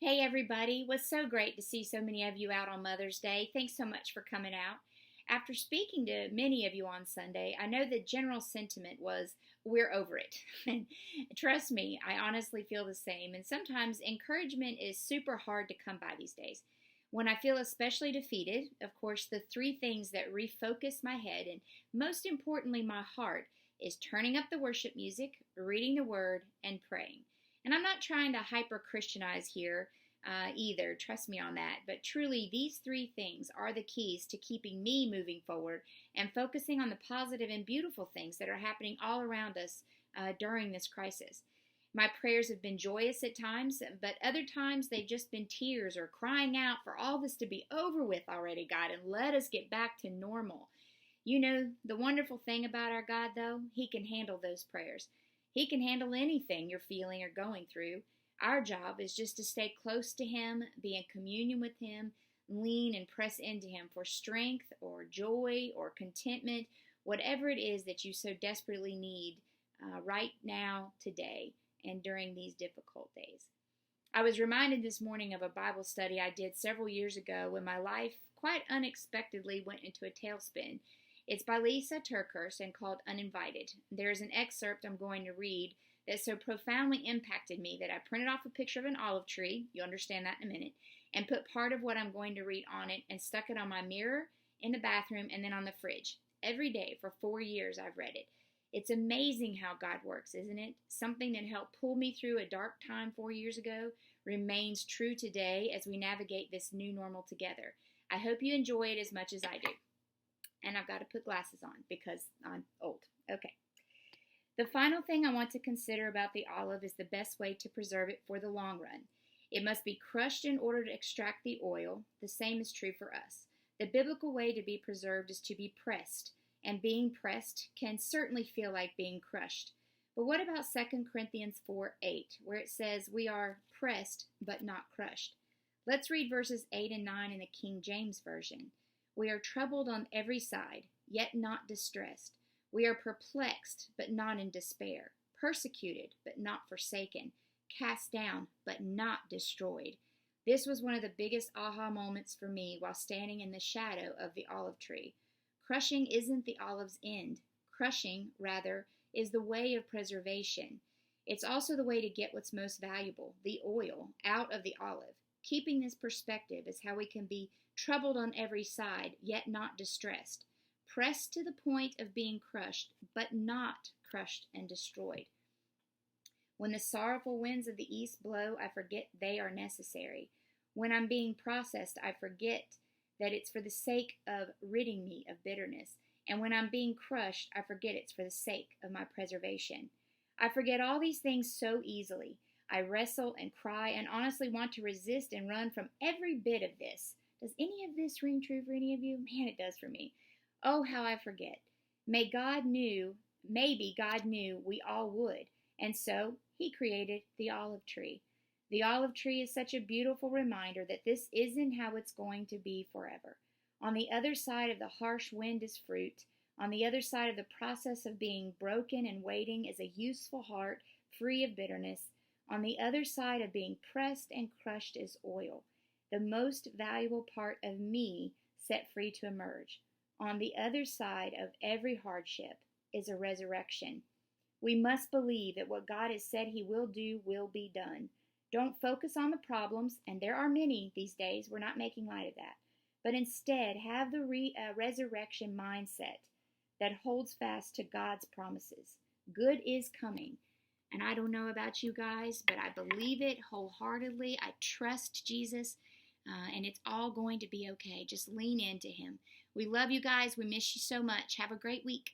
Hey everybody, was so great to see so many of you out on Mother's Day. Thanks so much for coming out. After speaking to many of you on Sunday, I know the general sentiment was we're over it. And trust me, I honestly feel the same. And sometimes encouragement is super hard to come by these days. When I feel especially defeated, of course, the three things that refocus my head and most importantly my heart is turning up the worship music, reading the word, and praying. And I'm not trying to hyper Christianize here either, trust me on that. But truly, these three things are the keys to keeping me moving forward and focusing on the positive and beautiful things that are happening all around us during this crisis. My prayers have been joyous at times, but other times they've just been tears or crying out for all this to be over with already, God, and let us get back to normal. You know, the wonderful thing about our God, though, He can handle those prayers. He can handle anything you're feeling or going through. Our job is just to stay close to Him, be in communion with Him, lean and press into Him for strength or joy or contentment, whatever it is that you so desperately need right now, today, and during these difficult days. I was reminded this morning of a Bible study I did several years ago when my life quite unexpectedly went into a tailspin. It's by Lisa TerKeurst and called Uninvited. There's an excerpt I'm going to read that so profoundly impacted me that I printed off a picture of an olive tree, you'll understand that in a minute, and put part of what I'm going to read on it and stuck it on my mirror, in the bathroom, and then on the fridge. Every day for 4 years I've read it. It's amazing how God works, isn't it? Something that helped pull me through a dark time 4 years ago remains true today as we navigate this new normal together. I hope you enjoy it as much as I do. And I've got to put glasses on because I'm old. Okay. The final thing I want to consider about the olive is the best way to preserve it for the long run. It must be crushed in order to extract the oil. The same is true for us. The biblical way to be preserved is to be pressed, and being pressed can certainly feel like being crushed. But what about 2 Corinthians 4:8, where it says we are pressed but not crushed? Let's read verses 8 and 9 in the King James Version. We are troubled on every side, yet not distressed. We are perplexed, but not in despair, persecuted, but not forsaken, cast down, but not destroyed. This was one of the biggest aha moments for me while standing in the shadow of the olive tree. Crushing isn't the olive's end. Crushing, rather, is the way of preservation. It's also the way to get what's most valuable, the oil, out of the olive. Keeping this perspective is how we can be troubled on every side, yet not distressed. Pressed to the point of being crushed, but not crushed and destroyed. When the sorrowful winds of the east blow, I forget they are necessary. When I'm being processed, I forget that it's for the sake of ridding me of bitterness. And when I'm being crushed, I forget it's for the sake of my preservation. I forget all these things so easily. I wrestle and cry and honestly want to resist and run from every bit of this. Does any of this ring true for any of you? Man, it does for me. Oh, how I forget. Maybe God knew we all would, and so He created the olive tree. The olive tree is such a beautiful reminder that this isn't how it's going to be forever. On the other side of the harsh wind is fruit. On the other side of the process of being broken and waiting is a useful heart free of bitterness. On the other side of being pressed and crushed is oil, the most valuable part of me set free to emerge. On the other side of every hardship is a resurrection. We must believe that what God has said He will do will be done. Don't focus on the problems, and there are many these days. We're not making light of that. But instead, have the resurrection mindset that holds fast to God's promises. Good is coming. And I don't know about you guys, but I believe it wholeheartedly. I trust Jesus, and it's all going to be okay. Just lean into Him. We love you guys. We miss you so much. Have a great week.